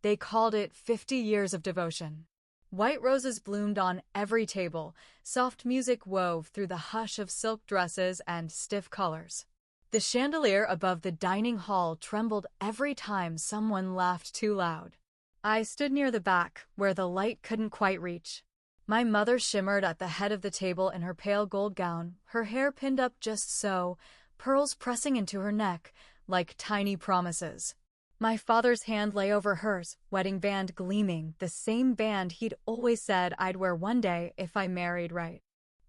They called it 50 years of devotion. White roses bloomed on every table. Soft music wove through the hush of silk dresses and stiff collars. The chandelier above the dining hall trembled every time someone laughed too loud. I stood near the back, where the light couldn't quite reach. My mother shimmered at the head of the table in her pale gold gown, her hair pinned up just so, pearls pressing into her neck like tiny promises. My father's hand lay over hers, wedding band gleaming, the same band he'd always said I'd wear one day if I married right.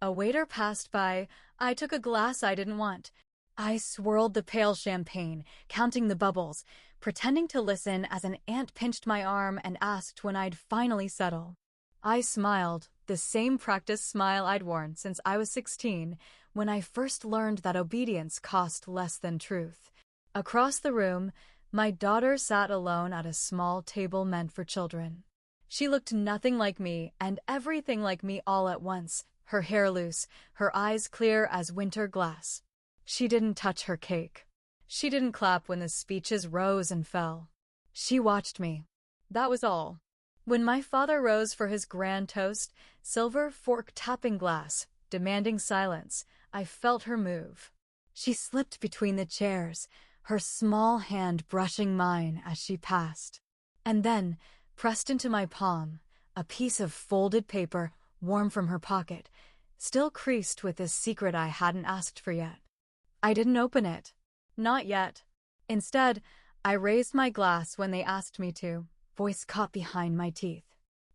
A waiter passed by. I took a glass I didn't want. I swirled the pale champagne, counting the bubbles, pretending to listen as an aunt pinched my arm and asked when I'd finally settle. I smiled, the same practice smile I'd worn since I was 16, when I first learned that obedience cost less than truth. Across the room, my daughter sat alone at a small table meant for children. She looked nothing like me and everything like me all at once, her hair loose, her eyes clear as winter glass. She didn't touch her cake. She didn't clap when the speeches rose and fell. She watched me. That was all. When my father rose for his grand toast, silver fork tapping glass, demanding silence, I felt her move. She slipped between the chairs, her small hand brushing mine as she passed. And then, pressed into my palm, a piece of folded paper, warm from her pocket, still creased with the secret I hadn't asked for yet. I didn't open it. Not yet. Instead, I raised my glass when they asked me to, voice caught behind my teeth.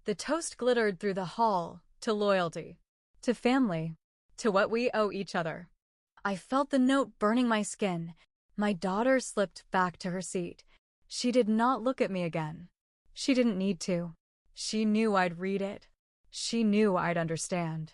The toast glittered through the hall, to loyalty, to family, to what we owe each other. I felt the note burning my skin. My daughter slipped back to her seat. She did not look at me again. She didn't need to. She knew I'd read it. She knew I'd understand.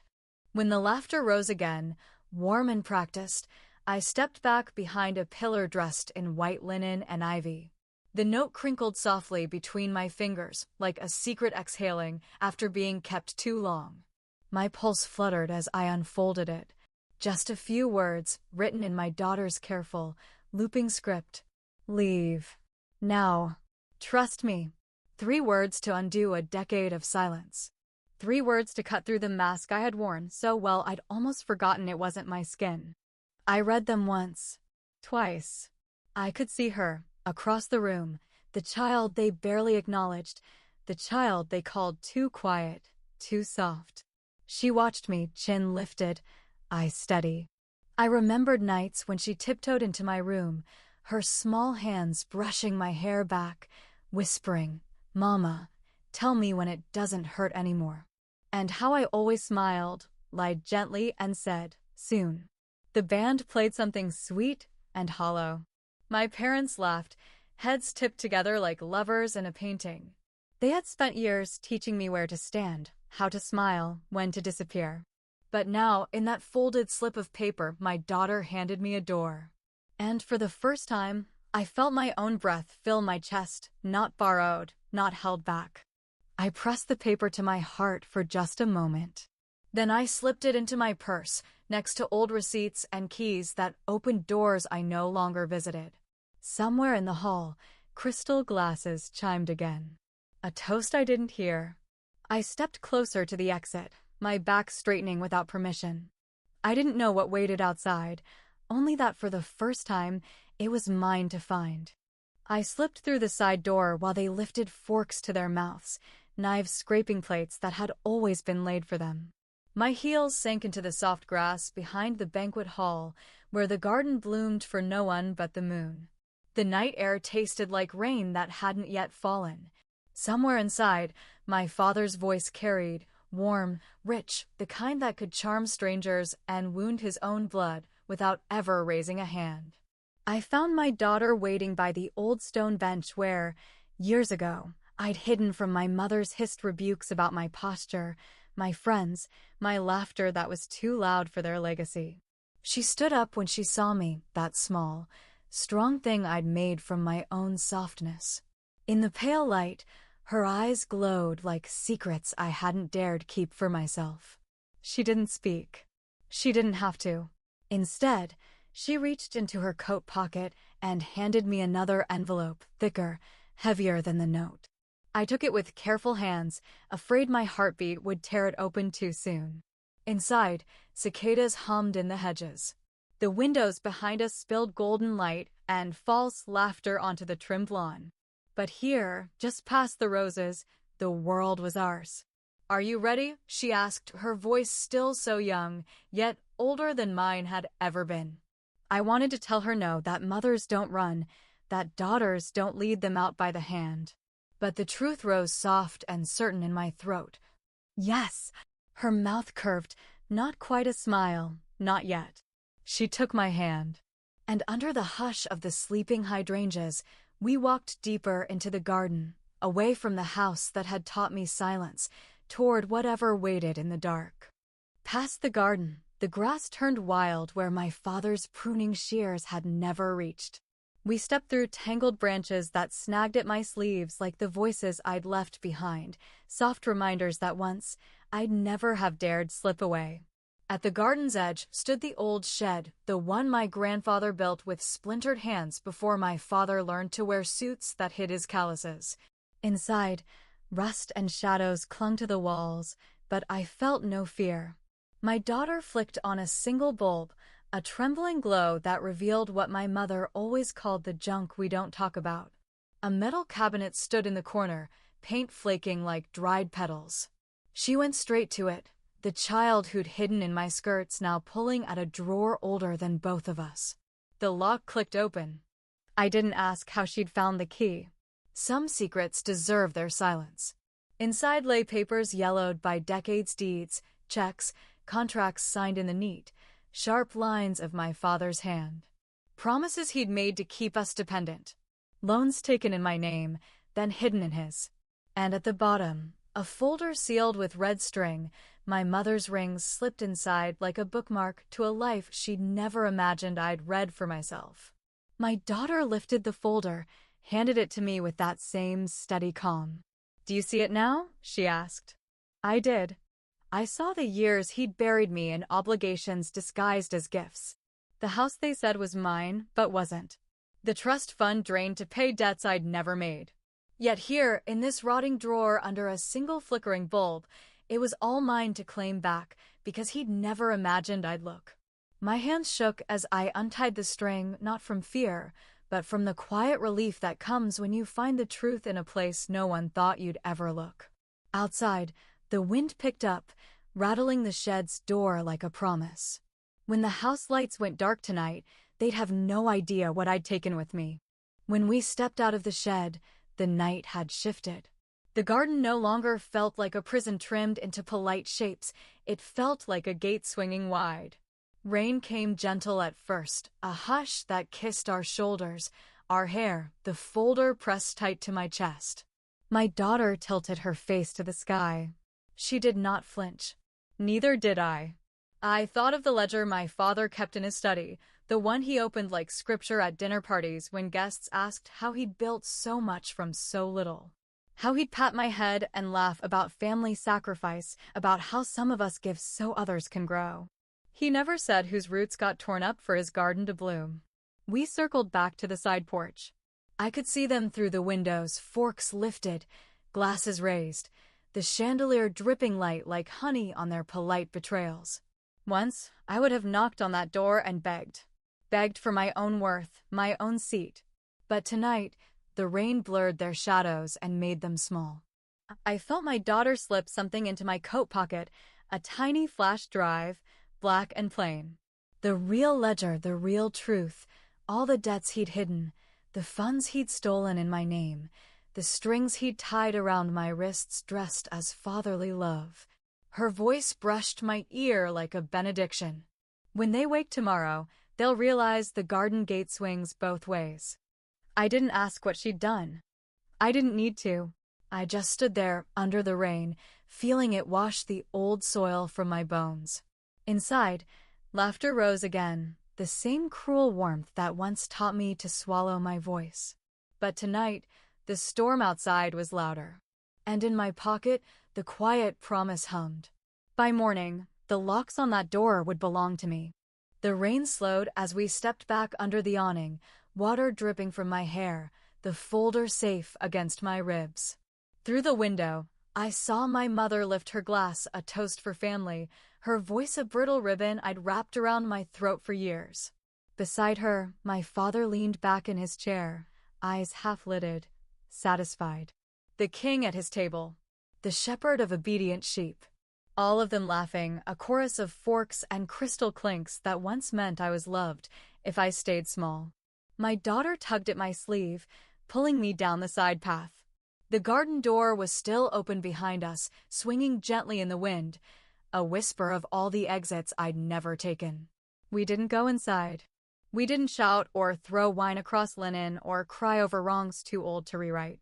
When the laughter rose again, warm and practiced, I stepped back behind a pillar dressed in white linen and ivy. The note crinkled softly between my fingers, like a secret exhaling after being kept too long. My pulse fluttered as I unfolded it. Just a few words, written in my daughter's careful, looping script. Leave. Now. Trust me. 3 words to undo a decade of silence. 3 words to cut through the mask I had worn so well I'd almost forgotten it wasn't my skin. I read them once. Twice. I could see her, across the room, the child they barely acknowledged, the child they called too quiet, too soft. She watched me, chin lifted, eyes steady. I remembered nights when she tiptoed into my room, her small hands brushing my hair back, whispering, "Mama, tell me when it doesn't hurt anymore." And how I always smiled, lied gently, and said, "Soon." The band played something sweet and hollow. My parents laughed, heads tipped together like lovers in a painting. They had spent years teaching me where to stand, how to smile, when to disappear. But now, in that folded slip of paper, my daughter handed me a door. And for the first time, I felt my own breath fill my chest, not borrowed, not held back. I pressed the paper to my heart for just a moment. Then I slipped it into my purse, next to old receipts and keys that opened doors I no longer visited. Somewhere in the hall, crystal glasses chimed again. A toast I didn't hear. I stepped closer to the exit, my back straightening without permission. I didn't know what waited outside, only that for the first time, it was mine to find. I slipped through the side door while they lifted forks to their mouths, knives scraping plates that had always been laid for them. My heels sank into the soft grass behind the banquet hall, where the garden bloomed for no one but the moon. The night air tasted like rain that hadn't yet fallen. Somewhere inside, my father's voice carried, warm, rich, the kind that could charm strangers and wound his own blood without ever raising a hand. I found my daughter waiting by the old stone bench where, years ago, I'd hidden from my mother's hissed rebukes about my posture, my friends, my laughter that was too loud for their legacy. She stood up when she saw me, that small, strong thing I'd made from my own softness. In the pale light, her eyes glowed like secrets I hadn't dared keep for myself. She didn't speak. She didn't have to. Instead, she reached into her coat pocket and handed me another envelope, thicker, heavier than the note. I took it with careful hands, afraid my heartbeat would tear it open too soon. Inside, cicadas hummed in the hedges. The windows behind us spilled golden light and false laughter onto the trimmed lawn. But here, just past the roses, the world was ours. "Are you ready?" she asked, her voice still so young, yet older than mine had ever been. I wanted to tell her no, that mothers don't run, that daughters don't lead them out by the hand. But the truth rose soft and certain in my throat. Yes! Her mouth curved, not quite a smile, not yet. She took my hand. And under the hush of the sleeping hydrangeas, we walked deeper into the garden, away from the house that had taught me silence, toward whatever waited in the dark. Past the garden, the grass turned wild where my father's pruning shears had never reached. We stepped through tangled branches that snagged at my sleeves like the voices I'd left behind, soft reminders that once I'd never have dared slip away. At the garden's edge stood the old shed, the one my grandfather built with splintered hands before my father learned to wear suits that hid his calluses. Inside, rust and shadows clung to the walls, but I felt no fear. My daughter flicked on a single bulb, a trembling glow that revealed what my mother always called the junk we don't talk about. A metal cabinet stood in the corner, paint flaking like dried petals. She went straight to it, the child who'd hidden in my skirts now pulling at a drawer older than both of us. The lock clicked open. I didn't ask how she'd found the key. Some secrets deserve their silence. Inside lay papers yellowed by decades' deeds, checks, contracts signed in the neat, sharp lines of my father's hand. Promises he'd made to keep us dependent. Loans taken in my name, then hidden in his. And at the bottom, a folder sealed with red string, my mother's rings slipped inside like a bookmark to a life she'd never imagined I'd read for myself. My daughter lifted the folder, handed it to me with that same steady calm. "Do you see it now?" she asked. I did. I saw the years he'd buried me in obligations disguised as gifts. The house they said was mine, but wasn't. The trust fund drained to pay debts I'd never made. Yet here, in this rotting drawer under a single flickering bulb, it was all mine to claim back, because he'd never imagined I'd look. My hands shook as I untied the string, not from fear, but from the quiet relief that comes when you find the truth in a place no one thought you'd ever look. Outside, the wind picked up, rattling the shed's door like a promise. When the house lights went dark tonight, they'd have no idea what I'd taken with me. When we stepped out of the shed, the night had shifted. The garden no longer felt like a prison trimmed into polite shapes. It felt like a gate swinging wide. Rain came gentle at first, a hush that kissed our shoulders, our hair, the folder pressed tight to my chest. My daughter tilted her face to the sky. She did not flinch. Neither did I. I thought of the ledger my father kept in his study, the one he opened like scripture at dinner parties when guests asked how he'd built so much from so little. How he'd pat my head and laugh about family sacrifice, about how some of us give so others can grow. He never said whose roots got torn up for his garden to bloom. We circled back to the side porch. I could see them through the windows, forks lifted, glasses raised, the chandelier dripping light like honey on their polite betrayals. Once, I would have knocked on that door and begged for my own worth, my own seat. But tonight, the rain blurred their shadows and made them small. I felt my daughter slip something into my coat pocket, a tiny flash drive, black and plain. The real ledger, the real truth, all the debts he'd hidden, the funds he'd stolen in my name, the strings he'd tied around my wrists dressed as fatherly love. Her voice brushed my ear like a benediction. When they wake tomorrow, they'll realize the garden gate swings both ways. I didn't ask what she'd done. I didn't need to. I just stood there under the rain, feeling it wash the old soil from my bones. Inside, laughter rose again, the same cruel warmth that once taught me to swallow my voice. But tonight, the storm outside was louder. And in my pocket, the quiet promise hummed. By morning, the locks on that door would belong to me. The rain slowed as we stepped back under the awning, water dripping from my hair, the folder safe against my ribs. Through the window, I saw my mother lift her glass, a toast for family, her voice a brittle ribbon I'd wrapped around my throat for years. Beside her, my father leaned back in his chair, eyes half-lidded, satisfied. The king at his table, the shepherd of obedient sheep. All of them laughing, a chorus of forks and crystal clinks that once meant I was loved if I stayed small. My daughter tugged at my sleeve, pulling me down the side path. The garden door was still open behind us, swinging gently in the wind, a whisper of all the exits I'd never taken. We didn't go inside. We didn't shout or throw wine across linen or cry over wrongs too old to rewrite.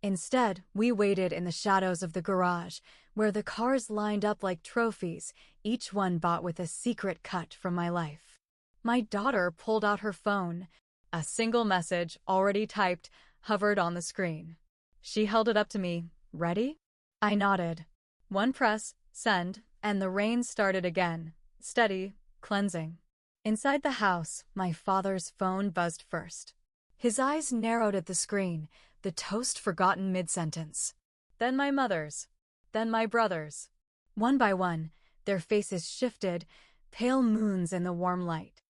Instead, we waited in the shadows of the garage, where the cars lined up like trophies, each one bought with a secret cut from my life. My daughter pulled out her phone. A single message, already typed, hovered on the screen. She held it up to me. Ready? I nodded. One press, send, and the rain started again, steady, cleansing. Inside the house, my father's phone buzzed first. His eyes narrowed at the screen, the toast forgotten mid-sentence. Then my mother's. Then my brother's. One by one, their faces shifted, pale moons in the warm light.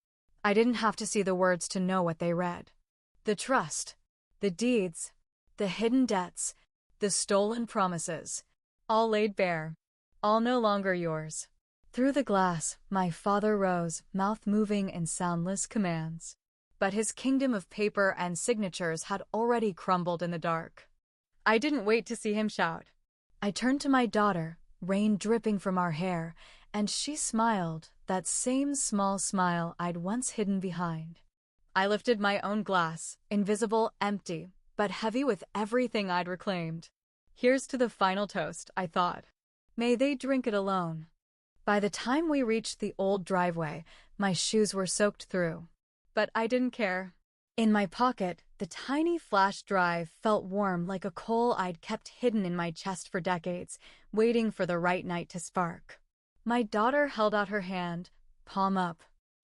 I didn't have to see the words to know what they read. The trust, the deeds, the hidden debts, the stolen promises, all laid bare, all no longer yours. Through the glass, my father rose, mouth moving in soundless commands. But his kingdom of paper and signatures had already crumbled in the dark. I didn't wait to see him shout. I turned to my daughter, rain dripping from our hair, and she smiled, that same small smile I'd once hidden behind. I lifted my own glass, invisible, empty, but heavy with everything I'd reclaimed. Here's to the final toast, I thought. May they drink it alone. By the time we reached the old driveway, my shoes were soaked through. But I didn't care. In my pocket, the tiny flash drive felt warm like a coal I'd kept hidden in my chest for decades, waiting for the right night to spark. My daughter held out her hand, palm up.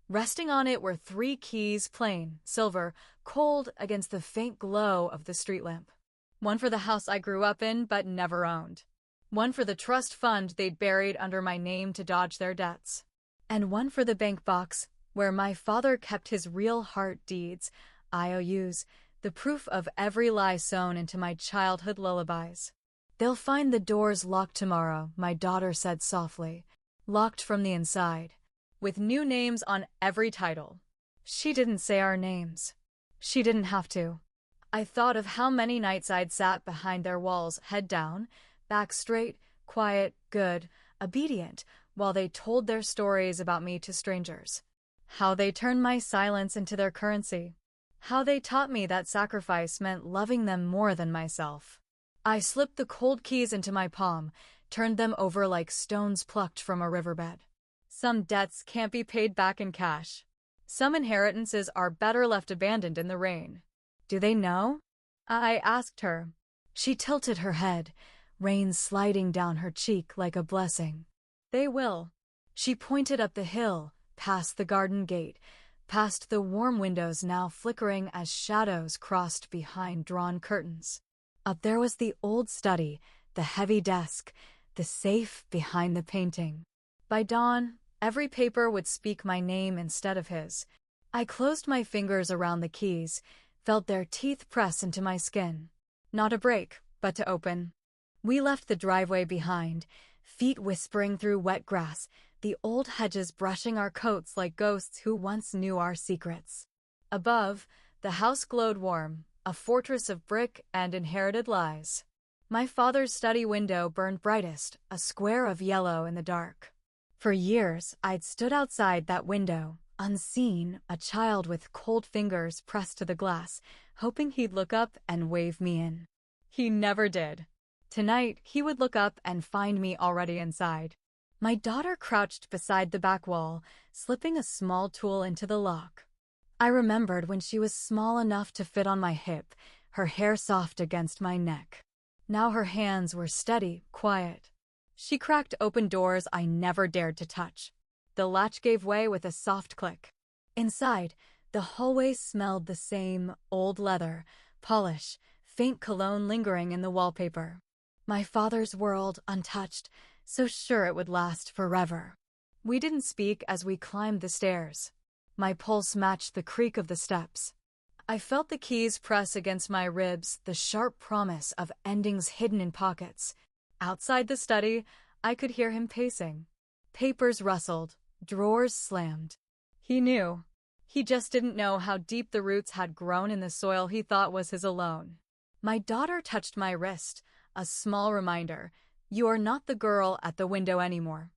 Resting on it were 3 keys, plain, silver, cold against the faint glow of the street lamp. One for the house I grew up in but never owned. One for the trust fund they'd buried under my name to dodge their debts. And one for the bank box, where my father kept his real heart deeds, IOUs, the proof of every lie sewn into my childhood lullabies. They'll find the doors locked tomorrow, my daughter said softly. Locked from the inside. With new names on every title. She didn't say our names. She didn't have to. I thought of how many nights I'd sat behind their walls, head down, back straight, quiet, good, obedient, while they told their stories about me to strangers. How they turned my silence into their currency. How they taught me that sacrifice meant loving them more than myself. I slipped the cold keys into my palm, turned them over like stones plucked from a riverbed. Some debts can't be paid back in cash. Some inheritances are better left abandoned in the rain. Do they know? I asked her. She tilted her head, rain sliding down her cheek like a blessing. They will. She pointed up the hill, past the garden gate, past the warm windows now flickering as shadows crossed behind drawn curtains. Up there was the old study, the heavy desk, the safe behind the painting. By dawn, every paper would speak my name instead of his. I closed my fingers around the keys, felt their teeth press into my skin. Not to break, but to open. We left the driveway behind, feet whispering through wet grass, the old hedges brushing our coats like ghosts who once knew our secrets. Above, the house glowed warm, a fortress of brick and inherited lies. My father's study window burned brightest, a square of yellow in the dark. For years, I'd stood outside that window, unseen, a child with cold fingers pressed to the glass, hoping he'd look up and wave me in. He never did. Tonight, he would look up and find me already inside. My daughter crouched beside the back wall, slipping a small tool into the lock. I remembered when she was small enough to fit on my hip, her hair soft against my neck. Now her hands were steady, quiet. She cracked open doors I never dared to touch. The latch gave way with a soft click. Inside, the hallway smelled the same, old leather, polish, faint cologne lingering in the wallpaper. My father's world untouched, so sure it would last forever. We didn't speak as we climbed the stairs. My pulse matched the creak of the steps. I felt the keys press against my ribs, the sharp promise of endings hidden in pockets. Outside the study, I could hear him pacing. Papers rustled, drawers slammed. He knew. He just didn't know how deep the roots had grown in the soil he thought was his alone. My daughter touched my wrist, a small reminder. You are not the girl at the window anymore.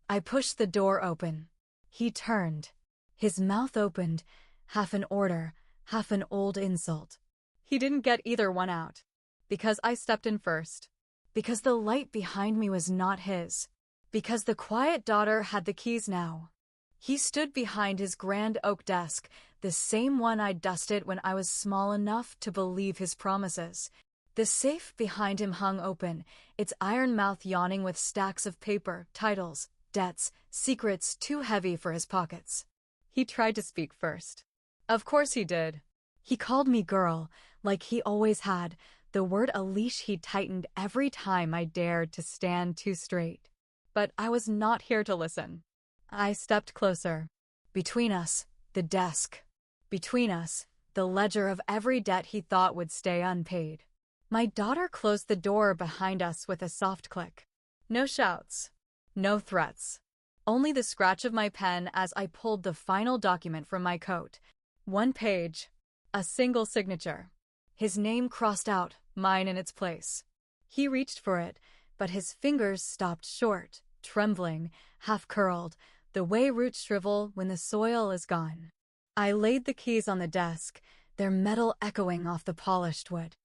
I pushed the door open. He turned. His mouth opened, half an order, half an old insult. He didn't get either one out. Because I stepped in first. Because the light behind me was not his. Because the quiet daughter had the keys now. He stood behind his grand oak desk, the same one I'd dusted when I was small enough to believe his promises. The safe behind him hung open, its iron mouth yawning with stacks of paper, titles, debts, secrets too heavy for his pockets. He tried to speak first. Of course he did. He called me girl, like he always had, the word a leash he tightened every time I dared to stand too straight. But I was not here to listen. I stepped closer. Between us, the desk. Between us, the ledger of every debt he thought would stay unpaid. My daughter closed the door behind us with a soft click. No shouts. No threats. Only the scratch of my pen as I pulled the final document from my coat. One page. A single signature. His name crossed out, mine in its place. He reached for it, but his fingers stopped short, trembling, half-curled, the way roots shrivel when the soil is gone. I laid the keys on the desk, their metal echoing off the polished wood.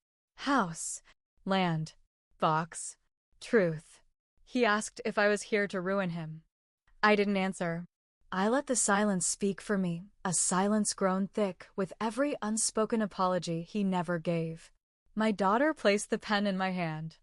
House, land, box, truth. He asked if I was here to ruin him. I didn't answer. I let the silence speak for me, a silence grown thick with every unspoken apology he never gave. My daughter placed the pen in my hand.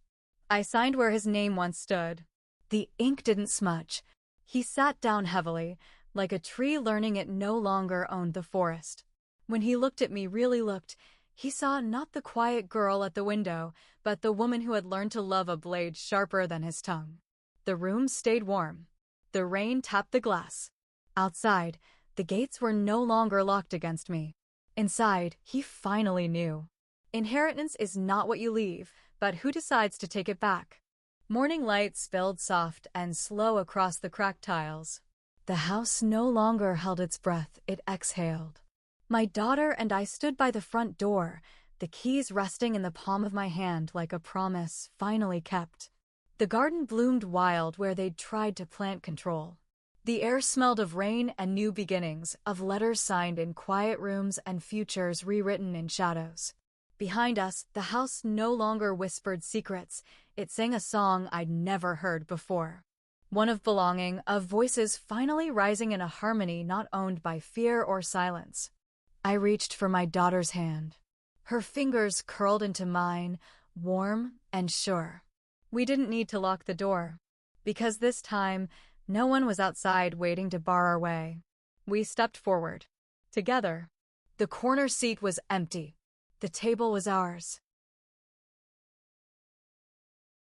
I signed where his name once stood. The ink didn't smudge. He sat down heavily, like a tree learning it no longer owned the forest. When he looked at me, really looked, he saw not the quiet girl at the window, but the woman who had learned to love a blade sharper than his tongue. The room stayed warm. The rain tapped the glass. Outside, the gates were no longer locked against me. Inside, he finally knew. Inheritance is not what you leave, but who decides to take it back. Morning light spilled soft and slow across the cracked tiles. The house no longer held its breath, it exhaled. My daughter and I stood by the front door, the keys resting in the palm of my hand like a promise finally kept. The garden bloomed wild where they'd tried to plant control. The air smelled of rain and new beginnings, of letters signed in quiet rooms and futures rewritten in shadows. Behind us, the house no longer whispered secrets. It sang a song I'd never heard before. One of belonging, of voices finally rising in a harmony not owned by fear or silence. I reached for my daughter's hand. Her fingers curled into mine, warm and sure. We didn't need to lock the door, because this time, no one was outside waiting to bar our way. We stepped forward. Together. The corner seat was empty. The table was ours.